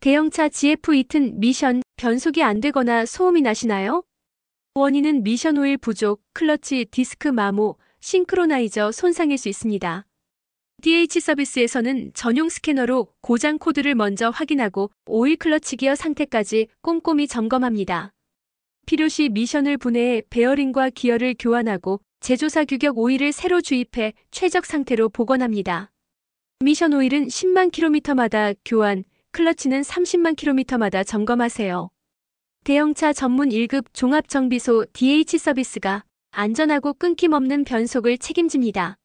대형차 GF2튼 미션, 변속이 안 되거나 소음이 나시나요? 원인은 미션 오일 부족, 클러치 디스크 마모, 싱크로나이저 손상일 수 있습니다. DH 서비스에서는 전용 스캐너로 고장 코드를 먼저 확인하고 오일 클러치 기어 상태까지 꼼꼼히 점검합니다. 필요시 미션을 분해해 베어링과 기어를 교환하고 제조사 규격 오일을 새로 주입해 최적 상태로 복원합니다. 미션 오일은 10만 킬로미터마다 교환, 클러치는 30만 킬로미터마다 점검하세요. 대형차 전문 1급 종합정비소 DH 서비스가 안전하고 끊김없는 변속을 책임집니다.